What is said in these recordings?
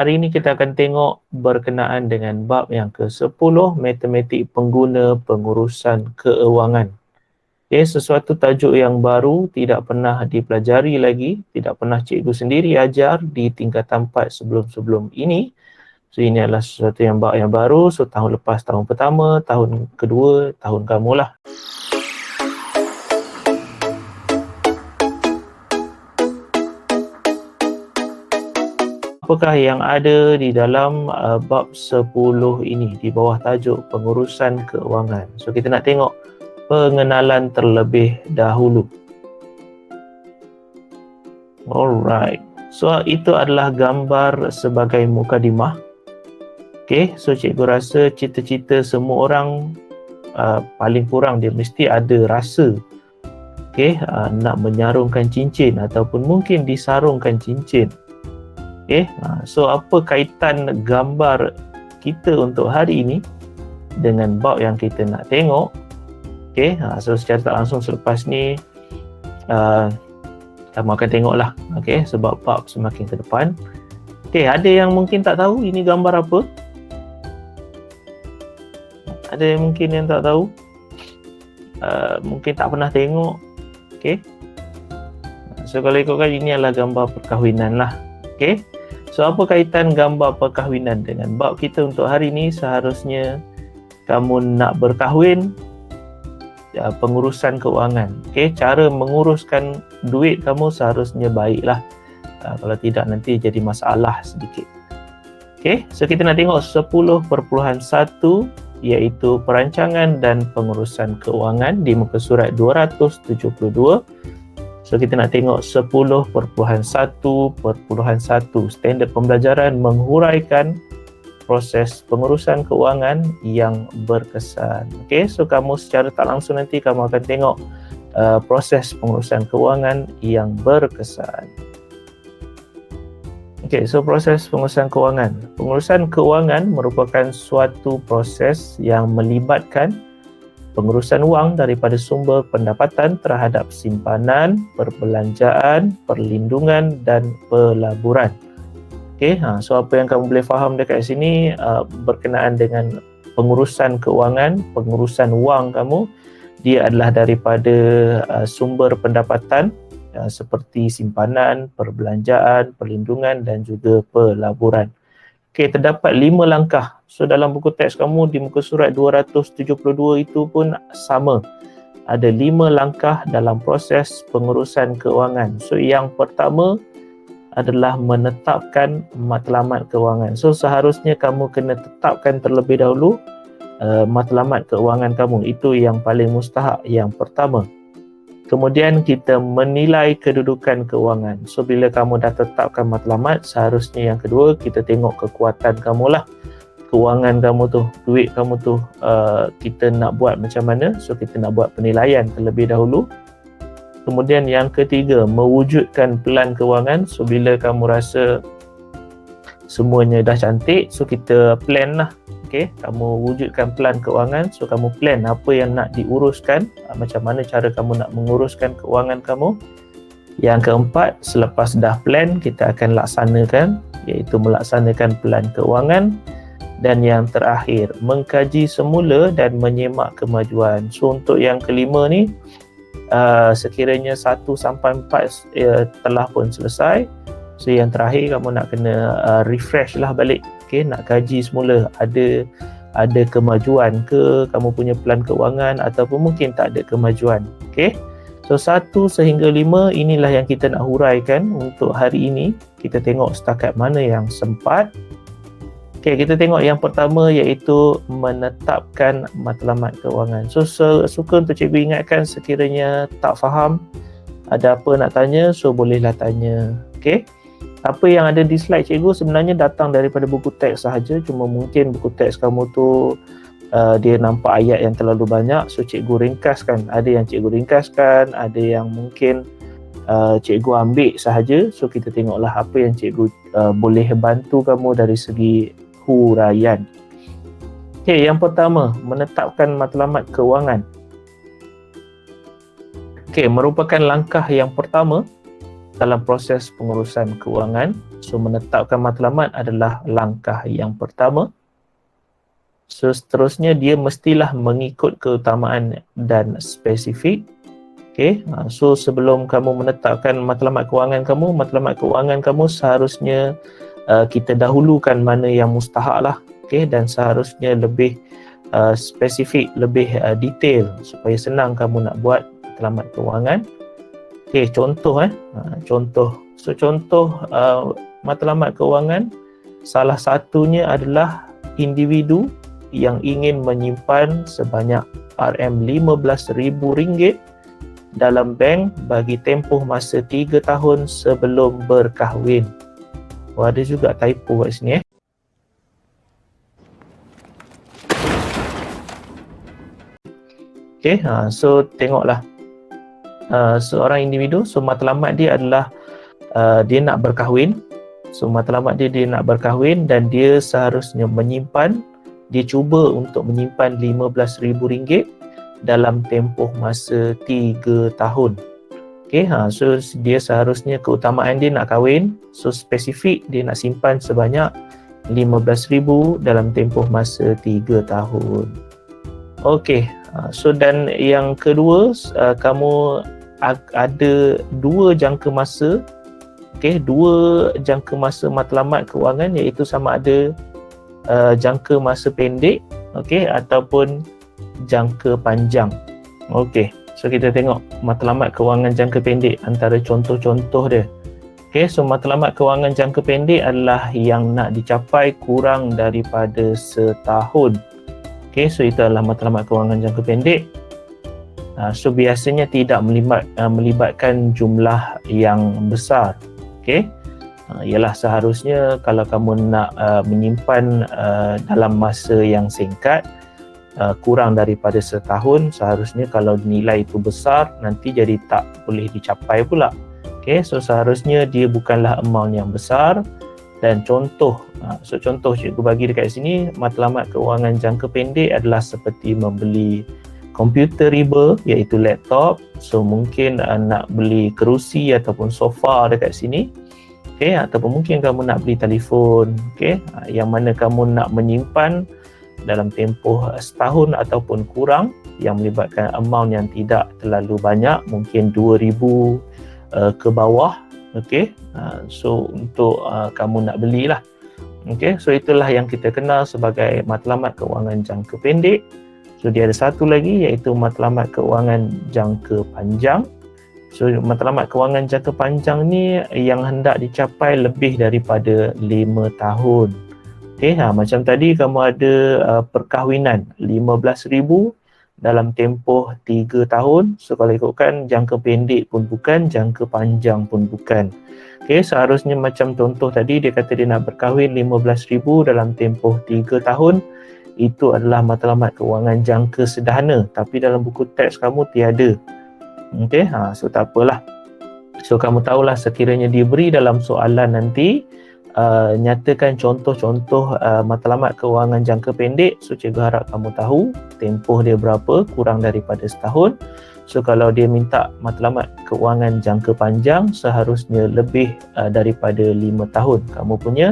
Hari ini kita akan tengok berkenaan dengan bab yang ke-10, matematik pengguna pengurusan keuangan. Okay, sesuatu tajuk yang baru, tidak pernah dipelajari lagi, tidak pernah cikgu sendiri ajar di tingkatan 4 sebelum-sebelum ini. So ini adalah sesuatu yang bab yang baru, so tahun lepas tahun pertama, tahun kedua, tahun kamulah. Apakah yang ada di dalam bab 10 ini di bawah tajuk pengurusan keuangan? So kita nak tengok pengenalan terlebih dahulu. Alright. So itu adalah gambar sebagai mukadimah. Okay, so cikgu rasa cita-cita semua orang paling kurang dia mesti ada rasa nak menyarungkan cincin ataupun mungkin disarungkan cincin. Okay, so apa kaitan gambar kita untuk hari ini dengan bab yang kita nak tengok? Okay, so secara tak langsung selepas ni kamu akan tengoklah, okay, sebab bab semakin ke depan. Okay, ada yang mungkin tak tahu ini gambar apa? Ada yang mungkin yang tak tahu? Mungkin tak pernah tengok. Okay, so kalau ikutkan ini adalah gambar perkahwinan lah. Okay, so apa kaitan gambar perkahwinan dengan bab kita untuk hari ini? Seharusnya kamu nak berkahwin, pengurusan keuangan. Okay, cara menguruskan duit kamu seharusnya baiklah. Kalau tidak nanti jadi masalah sedikit. Okay, so kita nak tengok 10.1 iaitu perancangan dan pengurusan keuangan di muka surat 272. So kita nak tengok 10.1.1 standard pembelajaran menghuraikan proses pengurusan keuangan yang berkesan. Okay, so kamu secara tak langsung nanti kamu akan tengok proses pengurusan keuangan yang berkesan. Okay, so proses pengurusan keuangan. Pengurusan keuangan merupakan suatu proses yang melibatkan pengurusan wang daripada sumber pendapatan terhadap simpanan, perbelanjaan, perlindungan dan pelaburan. Okay, so apa yang kamu boleh faham dekat sini berkenaan dengan pengurusan keuangan, pengurusan wang kamu, dia adalah daripada sumber pendapatan seperti simpanan, perbelanjaan, perlindungan dan juga pelaburan. Okay, terdapat 5 langkah. So dalam buku teks kamu di muka surat 272 itu pun sama. Ada 5 langkah dalam proses pengurusan keuangan. So yang pertama adalah menetapkan matlamat keuangan. So seharusnya kamu kena tetapkan terlebih dahulu matlamat keuangan kamu. Itu yang paling mustahak, yang pertama. Kemudian kita menilai kedudukan keuangan. So bila kamu dah tetapkan matlamat, seharusnya yang kedua kita tengok kekuatan kamu lah. Keuangan kamu tu, duit kamu tu kita nak buat macam mana. So kita nak buat penilaian terlebih dahulu. Kemudian yang ketiga, mewujudkan pelan keuangan. So bila kamu rasa semuanya dah cantik, so kita plan lah. Okay, kamu wujudkan pelan keuangan. So kamu plan apa yang nak diuruskan, macam mana cara kamu nak menguruskan keuangan kamu. Yang keempat, selepas dah plan, kita akan laksanakan, iaitu melaksanakan pelan keuangan. Dan yang terakhir, mengkaji semula dan menyemak kemajuan. So untuk yang kelima ni, sekiranya 1 sampai 4 telah pun selesai. So yang terakhir kamu nak kena refresh lah balik. Okay, nak kaji semula ada kemajuan ke kamu punya pelan keuangan ataupun mungkin tak ada kemajuan. Okay, so 1 sehingga 5 inilah yang kita nak huraikan untuk hari ini. Kita tengok setakat mana yang sempat. Okay, kita tengok yang pertama iaitu menetapkan matlamat keuangan. So suka untuk cikgu ingatkan sekiranya tak faham, ada apa nak tanya, so bolehlah tanya. Okay, apa yang ada di slide cikgu sebenarnya datang daripada buku teks sahaja, cuma mungkin buku teks kamu tu dia nampak ayat yang terlalu banyak, so cikgu ringkaskan. Ada yang cikgu ringkaskan, ada yang mungkin cikgu ambil sahaja. So kita tengoklah apa yang cikgu boleh bantu kamu dari segi huraian. Okay, yang pertama, menetapkan matlamat keuangan. Okay, merupakan langkah yang pertama dalam proses pengurusan keuangan. So menetapkan matlamat adalah langkah yang pertama. So seterusnya dia mestilah mengikut keutamaan dan spesifik. Okay, so sebelum kamu menetapkan matlamat kewangan kamu seharusnya kita dahulukan mana yang mustahak lah. Okay, dan seharusnya lebih spesifik, lebih detail supaya senang kamu nak buat matlamat kewangan. Okay, contoh contoh. So contoh matlamat kewangan, salah satunya adalah individu yang ingin menyimpan sebanyak RM15,000 dalam bank bagi tempoh masa 3 tahun sebelum berkahwin. Ada juga typo kat sini Okay, so tengoklah seorang individu, so matlamat dia adalah dia nak berkahwin. So matlamat dia nak berkahwin dan dia seharusnya menyimpan, dia cuba untuk menyimpan RM15,000 dalam tempoh masa 3 tahun. Okay, so dia seharusnya keutamaan dia nak kahwin, so spesifik dia nak simpan sebanyak RM15,000 dalam tempoh masa 3 tahun. Okay, so dan yang kedua, kamu ada 2 jangka masa. Okay, 2 jangka masa matlamat kewangan, iaitu sama ada jangka masa pendek, okay, ataupun jangka panjang. Okey, so kita tengok matlamat kewangan jangka pendek antara contoh-contoh dia. Okey, so matlamat kewangan jangka pendek adalah yang nak dicapai kurang daripada setahun. Okey, so itu adalah matlamat kewangan jangka pendek. So biasanya tidak melibatkan jumlah yang besar. Okey, ialah seharusnya kalau kamu nak menyimpan dalam masa yang singkat, kurang daripada setahun, seharusnya kalau nilai itu besar nanti jadi tak boleh dicapai pula. Okay, so seharusnya dia bukanlah amount yang besar. Dan contoh, so contoh cikgu bagi dekat sini, matlamat kewangan jangka pendek adalah seperti membeli komputer riba, iaitu laptop. So mungkin nak beli kerusi ataupun sofa dekat sini. Okay, ataupun mungkin kamu nak beli telefon, okay, yang mana kamu nak menyimpan dalam tempoh setahun ataupun kurang, yang melibatkan amount yang tidak terlalu banyak, mungkin 2,000 ke bawah. Okay, so untuk kamu nak belilah. Okay, so itulah yang kita kenal sebagai matlamat kewangan jangka pendek. So dia ada satu lagi, iaitu matlamat kewangan jangka panjang. So matlamat kewangan jangka panjang ni yang hendak dicapai lebih daripada 5 tahun. Okay, macam tadi kamu ada perkahwinan RM15,000 dalam tempoh 3 tahun. So kalau ikutkan, jangka pendek pun bukan, jangka panjang pun bukan. Okay, seharusnya macam contoh tadi, dia kata dia nak berkahwin RM15,000 dalam tempoh 3 tahun. Itu adalah matlamat kewangan jangka sederhana, tapi dalam buku teks kamu tiada. Okay, so tak apalah. So kamu tahulah sekiranya diberi dalam soalan nanti, nyatakan contoh-contoh matlamat kewangan jangka pendek. So cikgu harap kamu tahu tempoh dia berapa, kurang daripada setahun. So kalau dia minta matlamat kewangan jangka panjang, seharusnya lebih daripada 5 tahun kamu punya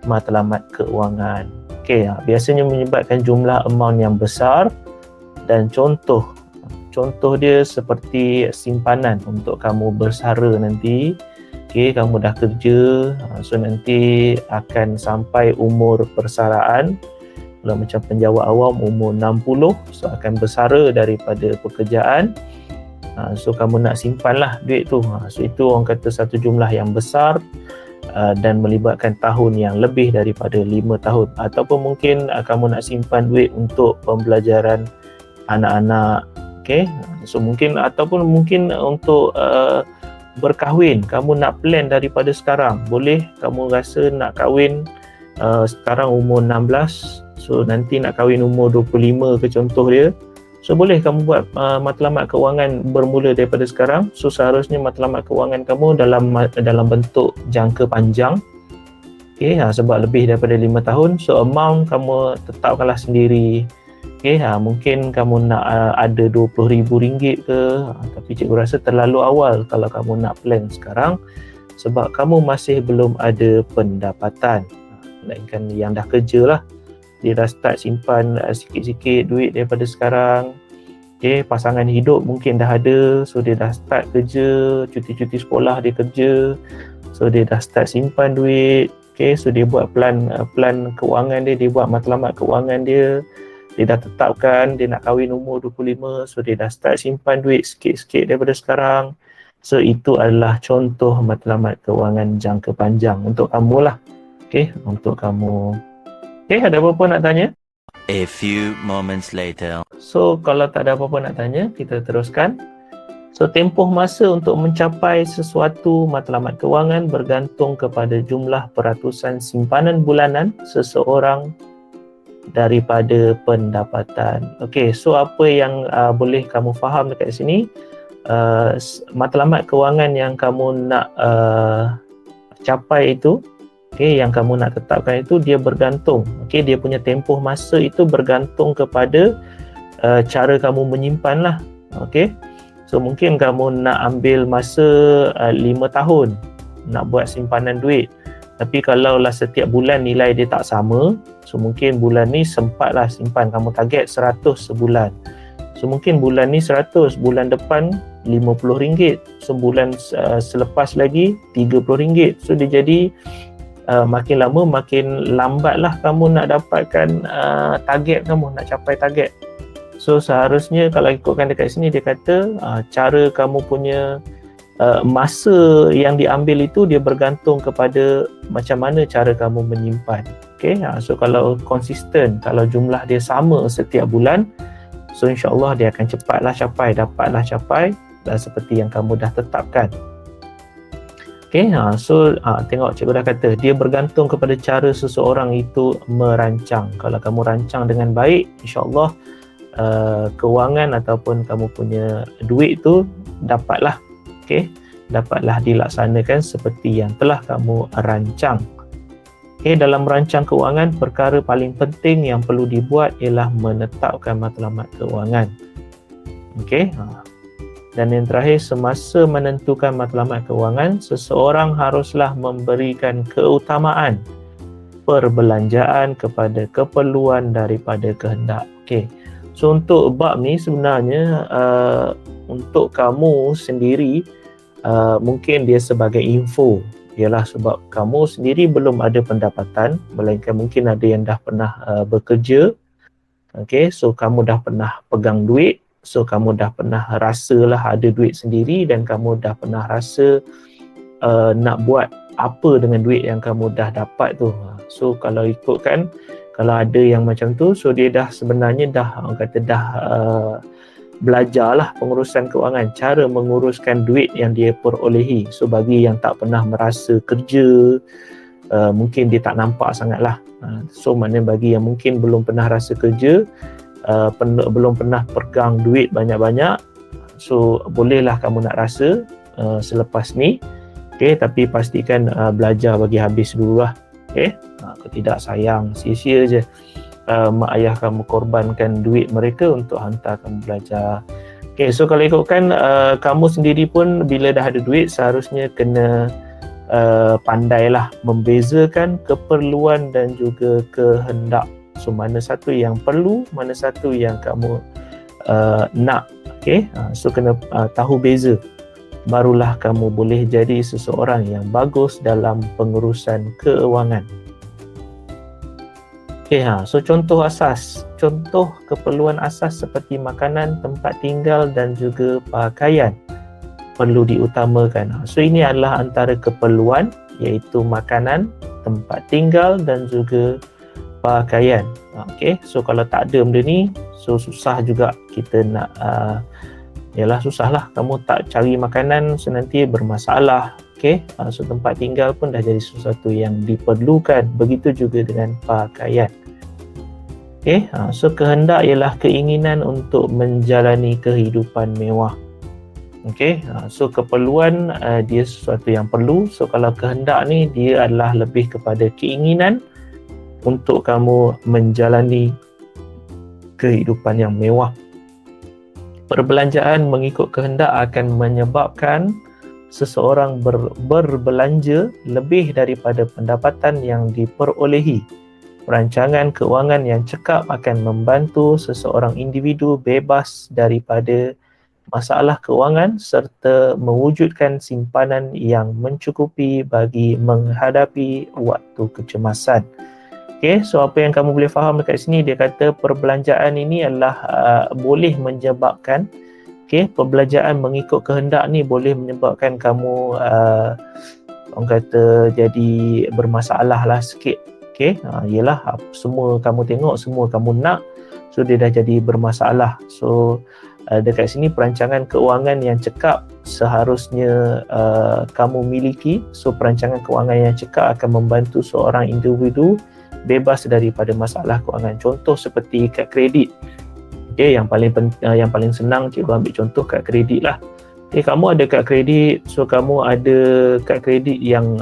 matlamat kewangan. Okay, biasanya menyebabkan jumlah amount yang besar. Dan contoh dia seperti simpanan untuk kamu bersara nanti. Okay, kamu dah kerja, so nanti akan sampai umur persaraan. Kalau macam penjawat awam umur 60, so akan bersara daripada pekerjaan. So kamu nak simpanlah duit tu. So itu orang kata satu jumlah yang besar dan melibatkan tahun yang lebih daripada 5 tahun. Ataupun mungkin kamu nak simpan duit untuk pembelajaran anak-anak. Okay, so mungkin ataupun mungkin untuk berkahwin, kamu nak plan daripada sekarang. Boleh kamu rasa nak kahwin sekarang umur 16, so nanti nak kahwin umur 25 ke contoh dia. So boleh kamu buat matlamat kewangan bermula daripada sekarang. So seharusnya matlamat kewangan kamu dalam bentuk jangka panjang. Okay, sebab lebih daripada 5 tahun. So amount kamu tetapkanlah sendiri. Okay, mungkin kamu nak ada RM20,000 ke, tapi cikgu rasa terlalu awal kalau kamu nak plan sekarang. sebab kamu masih belum ada pendapatan. Melainkan yang dah kerja lah, dia dah start simpan sikit-sikit duit daripada sekarang. Pasangan hidup mungkin dah ada, so dia dah start kerja, cuti-cuti sekolah dia kerja, so dia dah start simpan duit. So dia buat plan keuangan dia buat matlamat keuangan dia dah tetapkan dia nak kahwin umur 25, so dia dah start simpan duit sikit-sikit daripada sekarang. So itu adalah contoh matlamat keuangan jangka panjang untuk kamu lah. Untuk kamu. Ada apa-apa nak tanya? A few moments later. So kalau tak ada apa-apa nak tanya, kita teruskan. So tempoh masa untuk mencapai sesuatu matlamat kewangan bergantung kepada jumlah peratusan simpanan bulanan seseorang daripada pendapatan. So apa yang boleh kamu faham dekat sini? Matlamat kewangan yang kamu nak capai itu, yang kamu nak tetapkan itu, dia bergantung. Dia punya tempoh masa itu bergantung kepada cara kamu menyimpan lah. So mungkin kamu nak ambil masa 5 tahun nak buat simpanan duit, tapi kalaulah setiap bulan nilai dia tak sama, so mungkin bulan ni sempatlah simpan, kamu target 100 sebulan, so mungkin bulan ni 100, bulan depan RM50, so bulan selepas lagi RM30. So dia jadi makin lama makin lambatlah kamu nak dapatkan target kamu, nak capai target. So seharusnya kalau ikutkan dekat sini, dia kata cara kamu punya masa yang diambil itu dia bergantung kepada macam mana cara kamu menyimpan. So kalau konsisten, kalau jumlah dia sama setiap bulan, so insyaAllah dia akan dapatlah capai seperti yang kamu dah tetapkan. So tengok cikgu dah kata dia bergantung kepada cara seseorang itu merancang. Kalau kamu rancang dengan baik, insyaAllah kewangan ataupun kamu punya duit tu dapatlah dilaksanakan seperti yang telah kamu rancang. Dalam merancang kewangan, perkara paling penting yang perlu dibuat ialah menetapkan matlamat kewangan. Dan yang terakhir, semasa menentukan matlamat kewangan, seseorang haruslah memberikan keutamaan perbelanjaan kepada keperluan daripada kehendak. So untuk bab ni sebenarnya untuk kamu sendiri mungkin dia sebagai info, ialah sebab kamu sendiri belum ada pendapatan, melainkan mungkin ada yang dah pernah bekerja. So kamu dah pernah pegang duit, so kamu dah pernah rasalah ada duit sendiri, dan kamu dah pernah rasa nak buat apa dengan duit yang kamu dah dapat tu. So kalau ikutkan, kalau ada yang macam tu, so dia dah sebenarnya dah belajarlah pengurusan kewangan, cara menguruskan duit yang dia perolehi. So bagi yang tak pernah merasa kerja, mungkin dia tak nampak sangatlah. So maknanya bagi yang mungkin belum pernah rasa kerja, belum pernah pegang duit banyak-banyak, so bolehlah kamu nak rasa selepas ni. Tapi pastikan belajar bagi habis dululah. Kalau tidak sayang, sia-sia je mak ayah kamu korbankan duit mereka untuk hantar kamu belajar. So kalau ikutkan kamu sendiri pun bila dah ada duit, seharusnya kena pandailah membezakan keperluan dan juga kehendak. So mana satu yang perlu, mana satu yang kamu nak. So kena tahu beza, barulah kamu boleh jadi seseorang yang bagus dalam pengurusan keuangan. So contoh asas, contoh keperluan asas seperti makanan, tempat tinggal dan juga pakaian perlu diutamakan. So ini adalah antara keperluan, iaitu makanan, tempat tinggal dan juga pakaian. So kalau tak ada benda ni, so susah juga kita nak susahlah, kamu tak cari makanan, so nanti bermasalah. So tempat tinggal pun dah jadi sesuatu yang diperlukan, begitu juga dengan pakaian. So kehendak ialah keinginan untuk menjalani kehidupan mewah. So keperluan dia sesuatu yang perlu. So kalau kehendak ni, dia adalah lebih kepada keinginan untuk kamu menjalani kehidupan yang mewah. Perbelanjaan mengikut kehendak akan menyebabkan seseorang berbelanja lebih daripada pendapatan yang diperolehi. Perancangan keuangan yang cekap akan membantu seseorang individu bebas daripada masalah keuangan serta mewujudkan simpanan yang mencukupi bagi menghadapi waktu kecemasan. Okay, so apa yang kamu boleh faham dekat sini, dia kata perbelanjaan ini adalah boleh menyebabkan, perbelanjaan mengikut kehendak ni boleh menyebabkan kamu orang kata jadi bermasalah lah sikit. Yelah, semua kamu tengok, semua kamu nak, so dia dah jadi bermasalah. So dekat sini perancangan keuangan yang cekap seharusnya kamu miliki. So perancangan keuangan yang cekap akan membantu seorang individu bebas daripada masalah keuangan. Contoh seperti kad kredit. Yang paling senang cikgu ambil contoh kad kredit lah. Kamu ada kad kredit, so kamu ada kad kredit yang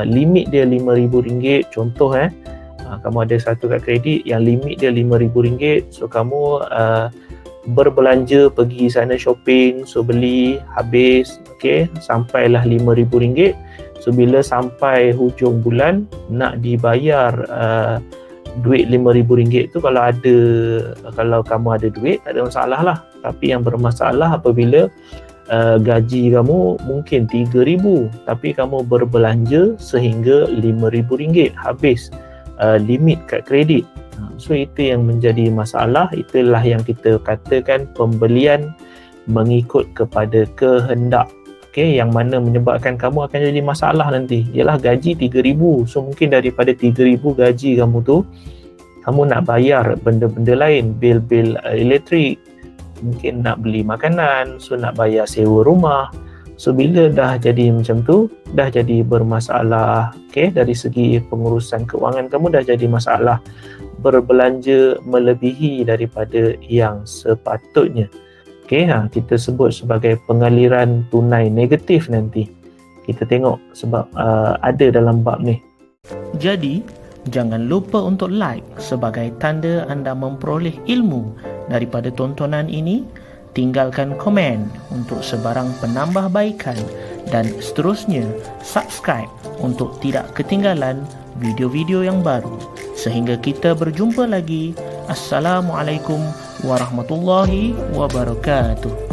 limit dia RM5,000. Contoh kamu ada satu kad kredit yang limit dia RM5,000. So kamu berbelanja, pergi sana shopping, so beli habis, sampailah RM5,000. So bila sampai hujung bulan nak dibayar duit RM5,000 tu, kalau kamu ada duit tak ada masalah lah. Tapi yang bermasalah apabila gaji kamu mungkin RM3,000 tapi kamu berbelanja sehingga RM5,000 habis limit kad kredit. So itu yang menjadi masalah. Itulah yang kita katakan pembelian mengikut kepada kehendak, yang mana menyebabkan kamu akan jadi masalah nanti. Ialah gaji RM3,000, so mungkin daripada RM3,000 gaji kamu tu, kamu nak bayar benda-benda lain, bil-bil elektrik, mungkin nak beli makanan, so nak bayar sewa rumah. So bila dah jadi macam tu, dah jadi bermasalah. Dari segi pengurusan keuangan kamu dah jadi masalah. Berbelanja melebihi daripada yang sepatutnya. Kita sebut sebagai pengaliran tunai negatif nanti. Kita tengok sebab ada dalam bab ni. Jadi, jangan lupa untuk like sebagai tanda anda memperoleh ilmu daripada tontonan ini. Tinggalkan komen untuk sebarang penambahbaikan dan seterusnya subscribe untuk tidak ketinggalan video-video yang baru. Sehingga kita berjumpa lagi. Assalamualaikum warahmatullahi wabarakatuh.